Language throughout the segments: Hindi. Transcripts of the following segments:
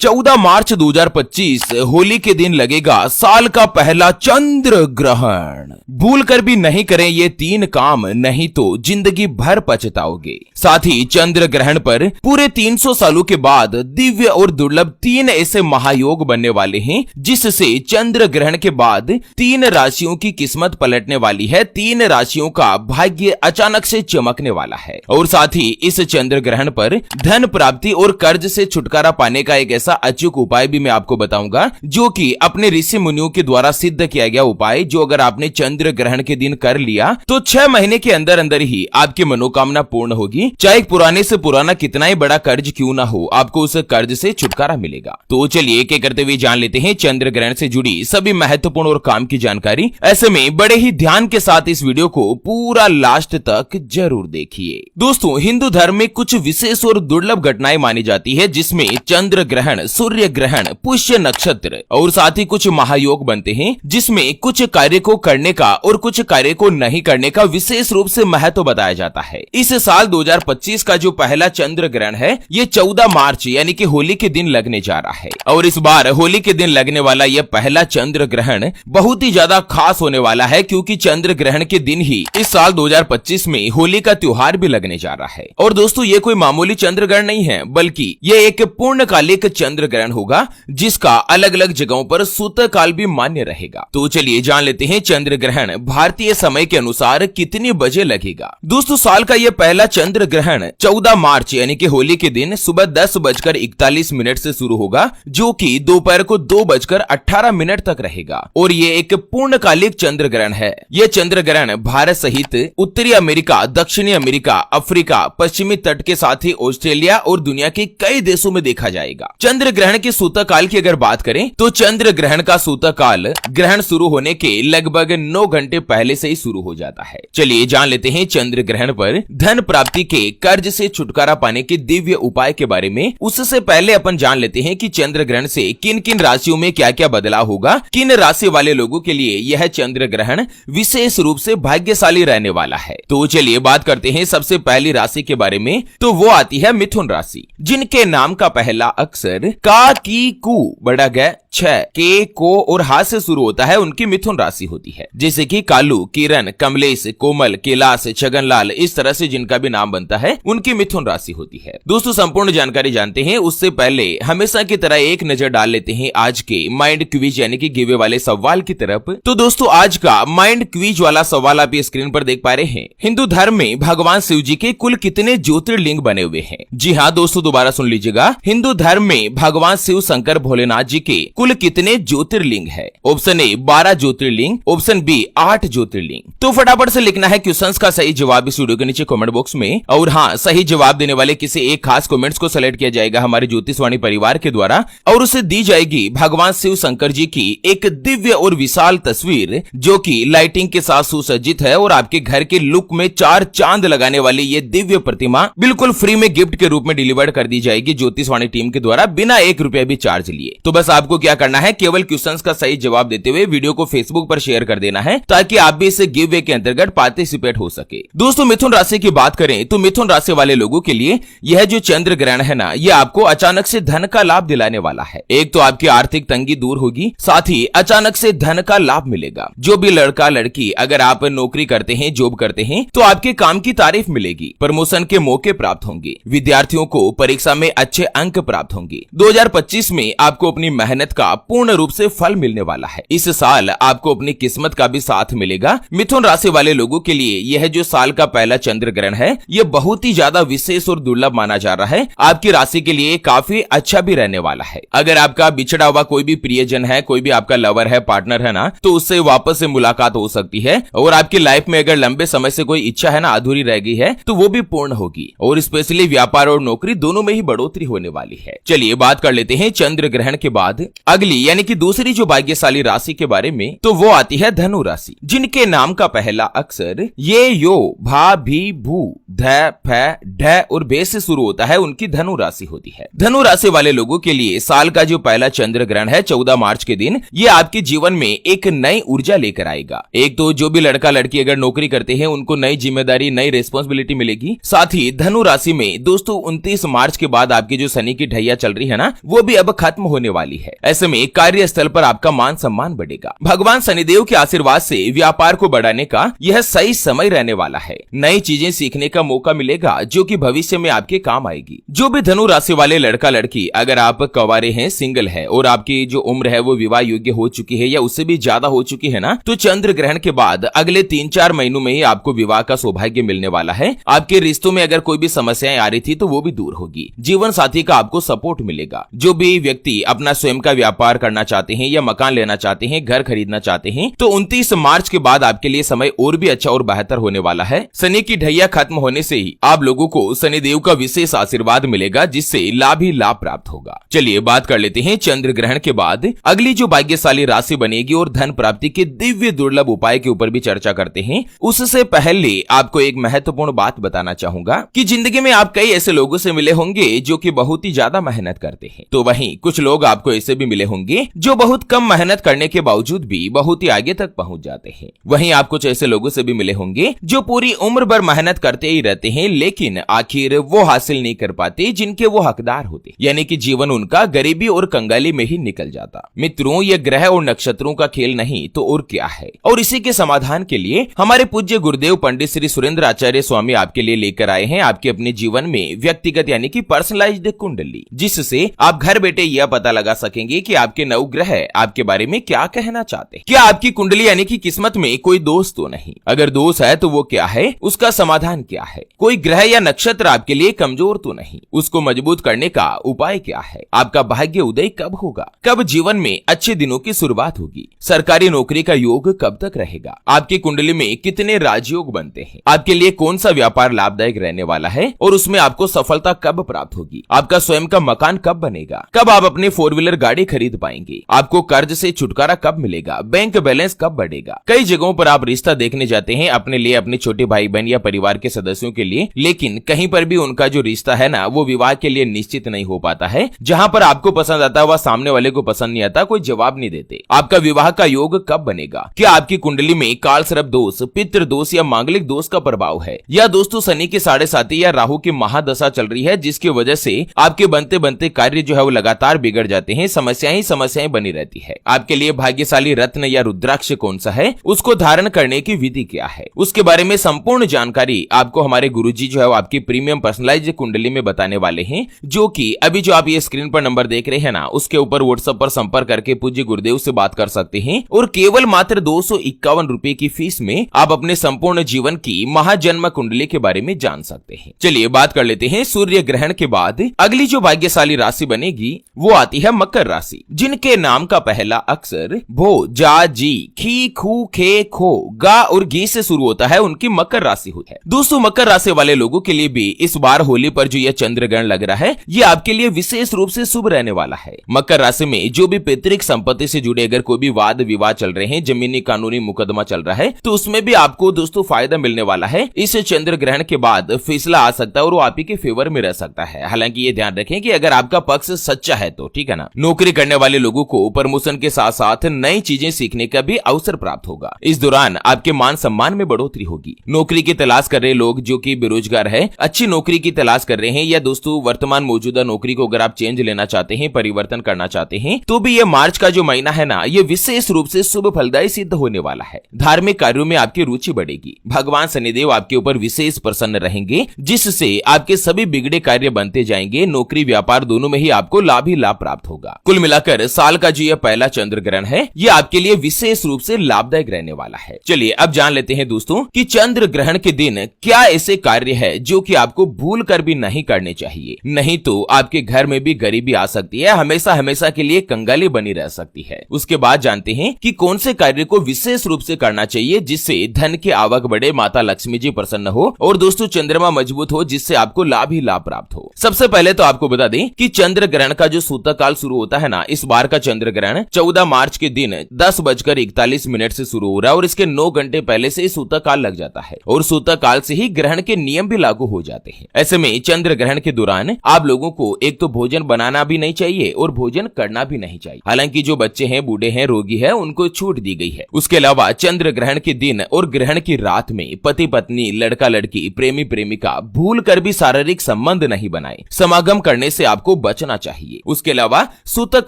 14 मार्च 2025 होली के दिन लगेगा साल का पहला चंद्र ग्रहण। भूल कर भी नहीं करें ये 3 काम, नहीं तो जिंदगी भर पछताओगे। साथ ही चंद्र ग्रहण पर पूरे 300 सालों के बाद दिव्य और दुर्लभ 3 ऐसे महायोग बनने वाले हैं जिससे चंद्र ग्रहण के बाद 3 राशियों की किस्मत पलटने वाली है। 3 राशियों का भाग्य अचानक से चमकने वाला है। और साथ ही इस चंद्र ग्रहण पर धन प्राप्ति और कर्ज से छुटकारा पाने का एक ऐसा अचूक उपाय भी मैं आपको बताऊंगा, जो कि अपने ऋषि मुनियों के द्वारा सिद्ध किया गया उपाय, जो अगर आपने चंद्र ग्रहण के दिन कर लिया तो 6 महीने के अंदर अंदर ही आपकी मनोकामना पूर्ण होगी। चाहे पुराने से पुराना कितना ही बड़ा कर्ज क्यों ना हो, आपको उस कर्ज से छुटकारा मिलेगा। तो चलिए एक एक करते हुए जान लेते हैं चंद्र ग्रहण से जुड़ी सभी महत्वपूर्ण और काम की जानकारी। ऐसे में बड़े ही ध्यान के साथ इस वीडियो को पूरा लास्ट तक जरूर देखिए। दोस्तों, हिंदू धर्म में कुछ विशेष और दुर्लभ घटनाएं मानी जाती है, जिसमें चंद्र ग्रहण, सूर्य ग्रहण, पुष्य नक्षत्र और साथ ही कुछ महायोग बनते हैं, जिसमें कुछ कार्य को करने का और कुछ कार्य को नहीं करने का विशेष रूप से महत्व बताया जाता है। इस साल 2025 का जो पहला चंद्र ग्रहण है, ये 14 मार्च यानी कि होली के दिन लगने जा रहा है। और इस बार होली के दिन लगने वाला यह पहला चंद्र ग्रहण बहुत ही ज्यादा खास होने वाला है, क्योंकि चंद्र ग्रहण के दिन ही इस साल 2025 में होली का त्योहार भी लगने जा रहा है। और दोस्तों, ये कोई मामूली चंद्र ग्रहण नहीं है, बल्कि ये एक पूर्णकालिक चंद्र ग्रहण होगा, जिसका अलग अलग जगहों पर सूतक काल भी मान्य रहेगा। तो चलिए जान लेते हैं चंद्र ग्रहण भारतीय समय के अनुसार कितने बजे लगेगा। दोस्तों, साल का यह पहला चंद्र ग्रहण 14 मार्च यानी कि होली के दिन सुबह 10:41 से शुरू होगा, जो कि दोपहर को 2:18 तक रहेगा। और ये एक पूर्णकालिक चंद्र ग्रहण है। यह चंद्र ग्रहण भारत सहित उत्तरी अमेरिका, दक्षिणी अमेरिका, अफ्रीका, पश्चिमी तट के साथ ही ऑस्ट्रेलिया और दुनिया के कई देशों में देखा जाएगा। चंद्र ग्रहण के सूतक काल की अगर बात करें तो चंद्र ग्रहण का सूतक काल ग्रहण शुरू होने के लगभग 9 घंटे पहले से ही शुरू हो जाता है। चलिए जान लेते हैं चंद्र ग्रहण पर धन प्राप्ति के, कर्ज से छुटकारा पाने के दिव्य उपाय के बारे में। उससे पहले अपन जान लेते हैं कि चंद्र ग्रहण से किन किन राशियों में क्या क्या बदलाव होगा। किन राशि वाले लोगों के लिए यह चंद्र ग्रहण विशेष रूप से भाग्यशाली रहने वाला है। तो चलिए बात करते हैं सबसे पहली राशि के बारे में। तो वो आती है मिथुन राशि, जिनके नाम का पहला अक्षर का, की, कु, बड़ा ग, छ, के, को और हा से शुरू होता है, उनकी मिथुन राशि होती है। जैसे कि कालू, किरण, कमलेश, कोमल, कैलाश, छगनलाल, इस तरह से जिनका भी नाम बनता है, उनकी मिथुन राशि होती है। दोस्तों, संपूर्ण जानकारी जानते हैं उससे पहले हमेशा की तरह एक नजर डाल लेते हैं आज के माइंड क्विज यानी कि गिवे वाले सवाल की तरफ। तो दोस्तों, आज का माइंड क्विज वाला सवाल आप स्क्रीन पर देख पा रहे हैं। हिंदू धर्म में भगवान शिव जी के कुल कितने ज्योतिर्लिंग बने हुए हैं? जी हाँ दोस्तों, दोबारा सुन लीजिएगा। हिंदू धर्म में भगवान शिव शंकर भोलेनाथ जी के कुल कितने ज्योतिर्लिंग है? Option A 12 jyotirlinga, option B 8 jyotirlinga. तो फटाफट से लिखना है क्वेश्चंस का सही जवाब इस वीडियो के नीचे कमेंट बॉक्स में। और हाँ, सही जवाब देने वाले किसी एक खास कमेंट्स को सेलेक्ट किया जाएगा हमारे ज्योतिषवाणी परिवार के द्वारा, और उसे दी जाएगी भगवान शिव शंकर जी की एक दिव्य और विशाल तस्वीर, जो कि लाइटिंग के साथ सुसज्जित है। और आपके घर के लुक में 4 चांद लगाने वाली ये दिव्य प्रतिमा बिल्कुल फ्री में गिफ्ट के रूप में डिलीवर कर दी जाएगी ज्योतिषवाणी टीम के द्वारा, बिना 1 रुपया भी चार्ज लिए। तो बस आपको क्या करना है, केवल क्वेश्चंस का सही जवाब देते हुए वीडियो को फेसबुक पर शेयर कर देना है, ताकि आप भी इस गिव वे के अंतर्गत पार्टिसिपेट हो सके। दोस्तों, मिथुन राशि की बात करें तो मिथुन राशि वाले लोगों के लिए यह जो चंद्र ग्रहण है ना, यह आपको अचानक से धन का लाभ दिलाने वाला है। एक तो आपकी आर्थिक तंगी दूर होगी, साथ ही अचानक से धन का लाभ मिलेगा। जो भी लड़का लड़की, अगर आप नौकरी करते हैं, जॉब करते हैं, तो आपके काम की तारीफ मिलेगी, प्रमोशन के मौके प्राप्त होंगे, विद्यार्थियों को परीक्षा में अच्छे अंक प्राप्त होंगे। 2025 में आपको अपनी मेहनत का पूर्ण रूप से फल मिलने वाला है। इस साल आपको अपनी किस्मत का भी साथ मिलेगा। मिथुन राशि वाले लोगों के लिए यह जो साल का पहला चंद्र ग्रहण है, यह बहुत ही ज्यादा विशेष और दुर्लभ माना जा रहा है। आपकी राशि के लिए काफी अच्छा भी रहने वाला है। अगर आपका बिछड़ा हुआ कोई भी प्रियजन है, कोई भी आपका लवर है, पार्टनर है ना, तो उससे वापस से मुलाकात हो सकती है। और आपकी लाइफ में अगर लंबे समय से कोई इच्छा है ना, अधूरी रह गई है, तो वो भी पूर्ण होगी। और स्पेशली व्यापार और नौकरी दोनों में ही बढ़ोतरी होने वाली है। चलिए बात कर लेते हैं चंद्र ग्रहण के बाद अगली यानी कि दूसरी जो भाग्यशाली राशि के बारे में। तो वो आती है धनु राशि, जिनके नाम का पहला अक्षर ये, यो, भा, भी, भू, ध, फ, ढ और बे से शुरू होता है, उनकी धनु राशि होती है। धनु राशि वाले लोगों के लिए साल का जो पहला चंद्र ग्रहण है 14 मार्च के दिन, ये आपके जीवन में एक नई ऊर्जा लेकर आएगा। एक तो जो भी लड़का लड़की अगर नौकरी करते हैं, उनको नई जिम्मेदारी, नई रिस्पॉन्सिबिलिटी मिलेगी। साथ ही धनु राशि में दोस्तों 29 मार्च के बाद आपकी जो शनि की ढैया चल रही है है ना, वो भी अब खत्म होने वाली है। ऐसे में कार्यस्थल पर आपका मान सम्मान बढ़ेगा। भगवान शनिदेव के आशीर्वाद से व्यापार को बढ़ाने का यह सही समय रहने वाला है। नई चीजें सीखने का मौका मिलेगा जो कि भविष्य में आपके काम आएगी। जो भी धनु राशि वाले लड़का लड़की, अगर आप कंवारे हैं, सिंगल है और आपकी जो उम्र है वो विवाह योग्य हो चुकी है या उससे भी ज्यादा हो चुकी है ना, तो चंद्र ग्रहण के बाद अगले 3-4 महीनों में ही आपको विवाह का सौभाग्य मिलने वाला है। आपके रिश्तों में अगर कोई भी समस्याएं आ रही थी तो वो भी दूर होगी। जीवन साथी का आपको सपोर्ट मिलेगा। जो भी व्यक्ति अपना स्वयं का व्यापार करना चाहते हैं या मकान लेना चाहते हैं, घर खरीदना चाहते हैं, तो 29 मार्च के बाद आपके लिए समय और भी अच्छा और बेहतर होने वाला है। शनि की ढैया खत्म होने से ही आप लोगों को शनिदेव का विशेष आशीर्वाद मिलेगा, जिससे लाभ ही लाभ प्राप्त होगा। चलिए बात कर लेते हैं चंद्र ग्रहण के बाद अगली जो भाग्यशाली राशि बनेगी और धन प्राप्ति के दिव्य दुर्लभ उपाय के ऊपर भी चर्चा करते हैं। उससे पहले आपको एक महत्वपूर्ण बात बताना चाहूंगा कि जिंदगी में आप कई ऐसे लोगों से मिले होंगे जो कि बहुत ही ज्यादा मेहनत करते हैं, तो वहीं कुछ लोग आपको ऐसे भी मिले होंगे जो बहुत कम मेहनत करने के बावजूद भी बहुत ही आगे तक पहुंच जाते हैं। वहीं आप कुछ ऐसे लोगों से भी मिले होंगे जो पूरी उम्र भर मेहनत करते ही रहते हैं, लेकिन आखिर वो हासिल नहीं कर पाते जिनके वो हकदार होते, यानी कि जीवन उनका गरीबी और कंगाली में ही निकल जाता। मित्रों, ये ग्रह और नक्षत्रों का खेल नहीं तो और क्या है। और इसी के समाधान के लिए हमारे पूज्य गुरुदेव पंडित श्री सुरेंद्र आचार्य स्वामी आपके लिए लेकर आए हैं आपके अपने जीवन में व्यक्तिगत यानी कि पर्सनलाइज्ड कुंडली, जिससे आप घर बैठे यह पता लगा सकेंगे कि आपके नवग्रह आपके बारे में क्या कहना चाहते हैं। क्या आपकी कुंडली यानी कि किस्मत में कोई दोष तो नहीं? अगर दोष है तो वो क्या है, उसका समाधान क्या है? कोई ग्रह या नक्षत्र आपके लिए कमजोर तो नहीं, उसको मजबूत करने का उपाय क्या है? आपका भाग्य उदय कब होगा? कब जीवन में अच्छे दिनों की शुरुआत होगी? सरकारी नौकरी का योग कब तक रहेगा? आपकी कुंडली में कितने राजयोग बनते हैं? आपके लिए कौन सा व्यापार लाभदायक रहने वाला है और उसमें आपको सफलता कब प्राप्त होगी? आपका स्वयं का मकान कब बनेगा? कब आप अपनी 4 व्हीलर गाड़ी खरीद पाएंगे? आपको कर्ज से छुटकारा कब मिलेगा? बैंक बैलेंस कब बढ़ेगा? कई जगहों पर आप रिश्ता देखने जाते हैं अपने लिए, अपने छोटे भाई बहन या परिवार के सदस्यों के लिए, लेकिन कहीं पर भी उनका जो रिश्ता है ना, वो विवाह के लिए निश्चित नहीं हो पाता है। जहां पर आपको पसंद आता है वह सामने वाले को पसंद नहीं आता, कोई जवाब नहीं देते। आपका विवाह का योग कब बनेगा? क्या आपकी कुंडली में काल सर्प दोष, पितृ दोष या मांगलिक दोष का प्रभाव है, या दोस्तों शनि की 7.5 या राहु की महादशा चल रही है, जिसकी वजह से आपके बनते बनते कार्य जो है वो लगातार बिगड़ जाते हैं, समस्याएं ही समस्याएं बनी रहती है। आपके लिए भाग्यशाली रत्न या रुद्राक्ष कौन सा है, उसको धारण करने की विधि क्या है, उसके बारे में संपूर्ण जानकारी आपको हमारे गुरुजी जो है वो आपकी प्रीमियम पर्सनलाइज्ड कुंडली में बताने वाले हैं, जो कि अभी जो आप ये स्क्रीन पर नंबर देख रहे हैं ना, उसके ऊपर व्हाट्सएप पर संपर्क करके पूज्य गुरुदेव से बात कर सकते हैं और केवल मात्र 251 रुपए की फीस में आप अपने संपूर्ण जीवन की महाजन्म कुंडली के बारे में जान सकते हैं। चलिए बात कर लेते हैं सूर्य ग्रहण के बाद अगली जो भाग्यशाली राशि बनेगी वो आती है मकर राशि, जिनके नाम का पहला अक्षर भो, जा, जी, खी, खू, खे, खो, गा और गी से शुरू होता है, उनकी मकर राशि होती है। दोस्तों, मकर राशि वाले लोगों के लिए भी इस बार होली पर जो यह चंद्र ग्रहण लग रहा है, ये आपके लिए विशेष रूप से शुभ रहने वाला है। मकर राशि में जो भी पैतृक संपत्ति से जुड़े अगर कोई भी वाद विवाद चल रहे हैं, जमीनी कानूनी मुकदमा चल रहा है, तो उसमें भी आपको दोस्तों फायदा मिलने वाला है। इस चंद्र ग्रहण के बाद फैसला आ सकता है और वो आप ही के फेवर में रह सकता है। हालांकि ये ध्यान रखें कि अगर आपका पक्ष सच्चा है तो, ठीक है ना। नौकरी करने वाले लोगों को प्रमोशन के साथ साथ नई चीजें सीखने का भी अवसर प्राप्त होगा। इस दौरान आपके मान सम्मान में बढ़ोतरी होगी। नौकरी की तलाश कर रहे लोग जो कि बेरोजगार है, अच्छी नौकरी की तलाश कर रहे हैं, या दोस्तों वर्तमान मौजूदा नौकरी को अगर आप चेंज लेना चाहते हैं, परिवर्तन करना चाहते हैं, तो भी ये मार्च का जो महीना है ना, ये विशेष रूप से शुभ फलदायी सिद्ध होने वाला है। धार्मिक कार्यों में आपकी रुचि बढ़ेगी। भगवान शनिदेव आपके ऊपर विशेष प्रसन्न रहेंगे, जिससे आपके सभी बिगड़े कार्य बनते जाएंगे। नौकरी व्यापार दोनों में ही आपको लाभ ही लाभ प्राप्त होगा। कुल मिलाकर साल का जो यह पहला चंद्र ग्रहण है, ये आपके लिए विशेष रूप से लाभदायक रहने वाला है। चलिए अब जान लेते हैं दोस्तों कि चंद्र ग्रहण के दिन क्या ऐसे कार्य है जो कि आपको भूल कर भी नहीं करने चाहिए, नहीं तो आपके घर में भी गरीबी आ सकती है, हमेशा हमेशा के लिए कंगाली बनी रह सकती है। उसके बाद जानते हैं कि कौन से कार्य को विशेष रूप से करना चाहिए जिससे धन की आवक बढ़े, माता लक्ष्मी जी प्रसन्न हो और दोस्तों चंद्रमा मजबूत हो, जिससे आपको लाभ ही लाभ प्राप्त हो। सबसे पहले तो आपको बता दें कि चंद्र ग्रहण का जो सूतक काल शुरू होता है ना, इस बार का चंद्र ग्रहण 14 मार्च के दिन 10:41 से शुरू हो रहा है और इसके 9 घंटे पहले से सूतक काल लग जाता है और सूतक काल से ही ग्रहण के नियम भी लागू हो जाते हैं। ऐसे में चंद्र ग्रहण के दौरान आप लोगों को एक तो भोजन बनाना भी नहीं चाहिए और भोजन करना भी नहीं चाहिए। हालांकि जो बच्चे हैं, बूढ़े हैं, रोगी है, उनको छूट दी गई है। उसके अलावा चंद्र ग्रहण के दिन और ग्रहण की रात में पति पत्नी, लड़का लड़की, प्रेमी प्रेमिका भूल कर भी शारीरिक संबंध नहीं बनाए। समागम करने से आपको आपको बचना चाहिए। उसके अलावा सूतक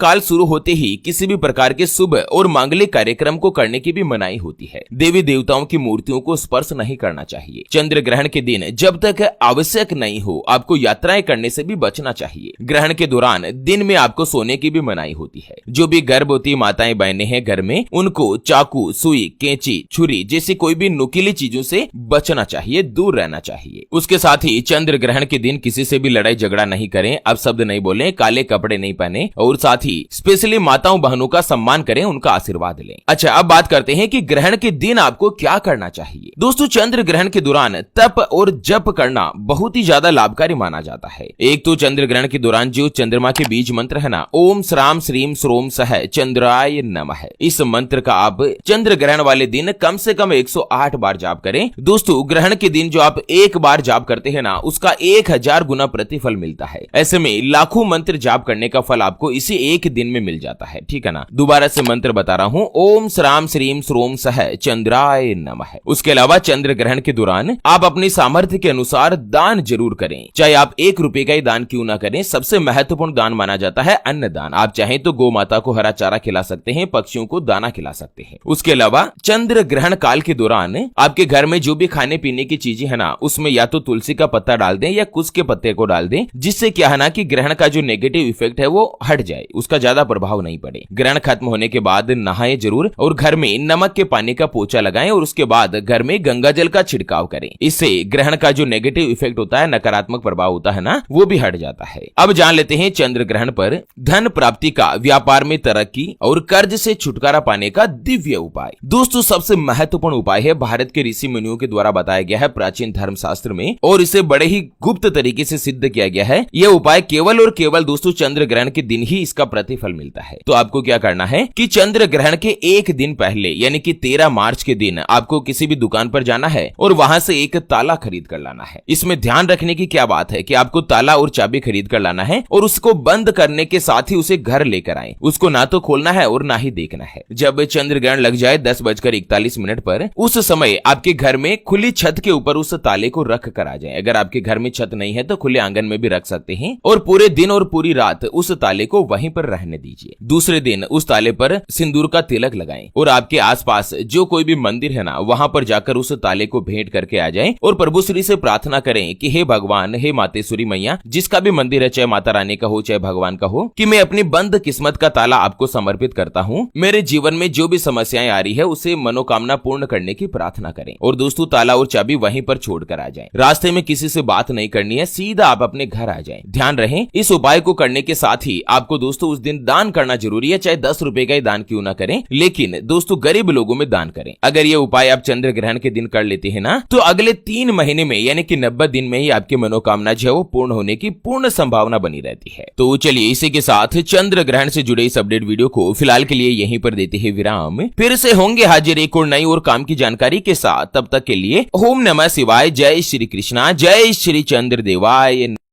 काल शुरू होते ही किसी भी प्रकार के शुभ और मांगलिक कार्यक्रम को करने की भी मनाही होती है। देवी देवताओं की मूर्तियों को स्पर्श नहीं करना चाहिए। चंद्र ग्रहण के दिन जब तक आवश्यक नहीं हो आपको यात्राएं करने से भी बचना चाहिए। ग्रहण के दौरान दिन में आपको सोने की भी मनाही होती है। जो भी गर्भवती माताएं बहनें हैं घर में, उनको चाकू, सुई, कैंची, छुरी जैसी कोई भी नुकीली चीजों से बचना चाहिए, दूर रहना चाहिए। उसके साथ ही चंद्र ग्रहण के दिन किसी से भी लड़ाई झगड़ा नहीं करें, अब शब्द नहीं बोलें, काले कपड़े नहीं पहने और साथ ही स्पेशली माताओं बहनों का सम्मान करें, उनका आशीर्वाद लें। अच्छा, अब बात करते हैं कि ग्रहण के दिन आपको क्या करना चाहिए। दोस्तों, चंद्र ग्रहण के दौरान तप और जप करना बहुत ही ज्यादा लाभकारी माना जाता है। एक तो चंद्र ग्रहण के दौरान जो चंद्रमा के बीज मंत्र है ना, ओम श्राम श्रीम श्रोम सह चंद्राय नमः, इस मंत्र का आप चंद्र ग्रहण वाले दिन कम से कम 108 बार जाप करें। दोस्तों, ग्रहण के दिन जो आप एक बार जाप करते हैं ना, उसका 1000 गुना प्रतिफल मिलता है। ऐसे में लाखों मंत्र जाप करने का फल आपको इसी एक दिन में मिल जाता है। ठीक है ना, दोबारा से मंत्र बता रहा हूँ, ओम श्राम श्रीम श्रोम सह चंद्राय नमः। उसके अलावा चंद्र ग्रहण के दौरान आप अपनी सामर्थ्य के अनुसार दान जरूर करें, चाहे आप 1 रुपए का ही दान क्यों ना करें। सबसे महत्वपूर्ण दान माना जाता है अन्न दान। आप चाहें तो गौ माता को हरा चारा खिला सकते हैं, पक्षियों को दाना खिला सकते हैं। उसके अलावा चंद्र ग्रहण काल के दौरान आपके घर में जो भी खाने पीने की चीजें है ना, उसमें या तो तुलसी का पत्ता डाल दें या कुश के पत्ते को डाल दें, जिससे क्या है ना कि ग्रहण का जो नेगेटिव इफेक्ट है वो हट जाए, उसका ज्यादा प्रभाव नहीं पड़े। ग्रहण खत्म होने के बाद नहाए जरूर और घर में नमक के पानी का पोछा लगाएं और उसके बाद घर में गंगा जल का छिड़काव करें। इससे ग्रहण का जो नेगेटिव इफेक्ट होता है, नकारात्मक प्रभाव होता है ना, वो भी हट जाता है। अब जान लेते हैं चंद्र ग्रहण पर धन प्राप्ति का, व्यापार में तरक्की और कर्ज से छुटकारा पाने का दिव्य उपाय। दोस्तों, सबसे महत्वपूर्ण उपाय है, भारत के ऋषि मुनियों के द्वारा बताया गया है प्राचीन धर्मशास्त्र में, और इसे बड़े ही गुप्त तरीके से सिद्ध किया गया है। यह उपाय केवल और केवल दोस्तों चंद्र ग्रहण के दिन ही इसका प्रतिफल मिलता है। तो आपको क्या करना है कि चंद्र ग्रहण के एक दिन पहले यानी कि 13 मार्च के दिन आपको किसी भी दुकान पर जाना है और वहां से एक ताला खरीद कर लाना है। इसमें ध्यान रखने की क्या बात है कि आपको ताला और चाबी खरीद कर लाना है और उसको बंद करने के साथ ही उसे घर लेकर आए। उसको ना तो खोलना है और ना ही देखना है। जब चंद्र ग्रहण लग जाए 10:41 पर, उस समय आपके घर में खुली छत के ऊपर उस ताले को रख कर आ जाए। अगर आपके घर में छत नहीं है तो खुले आंगन में भी रख सकते हैं और पूरे दिन और पूरी रात उस ताले को वहीं पर रहने दीजिए। दूसरे दिन उस ताले पर सिंदूर का तिलक लगाएं और आपके आसपास जो कोई भी मंदिर है ना, वहां पर जाकर उस ताले को भेंट करके आ जाएं और प्रभु श्री से प्रार्थना करें कि हे भगवान, हे मातेश्वरी मैया, जिसका भी मंदिर है, चाहे माता रानी का हो चाहे भगवान का हो, कि मैं अपनी बंद किस्मत का ताला आपको समर्पित करता हूँ। मेरे जीवन में जो भी समस्याएं आ रही है उसे मनोकामना पूर्ण करने की प्रार्थना करें। और दोस्तों, ताला और चाबी वहीं पर छोड़कर आ जाएं। रास्ते में किसी से बात नहीं करनी है, सीधा आप अपने घर आ जाएं। ध्यान रहे, इस उपाय को करने के साथ ही आपको दोस्तों उस दिन दान करना जरूरी है, चाहे 10 रुपए का ही दान क्यों ना करें, लेकिन दोस्तों गरीब लोगों में दान करें। अगर ये उपाय आप चंद्र ग्रहण के दिन कर लेते हैं ना, तो अगले 3 महीने में यानी कि 90 दिन में ही आपकी मनोकामना जो है वो पूर्ण होने की पूर्ण संभावना बनी रहती है। तो चलिए, इसी के साथ चंद्र ग्रहण से जुड़े इस अपडेट वीडियो को फिलहाल के लिए यहीं पर देते हैं विराम। फिर से होंगे हाजिर एक और नई और काम की जानकारी के साथ। तब तक के लिए ओम नमः शिवाय, जय श्री कृष्णा, जय श्री चंद्र देवाय।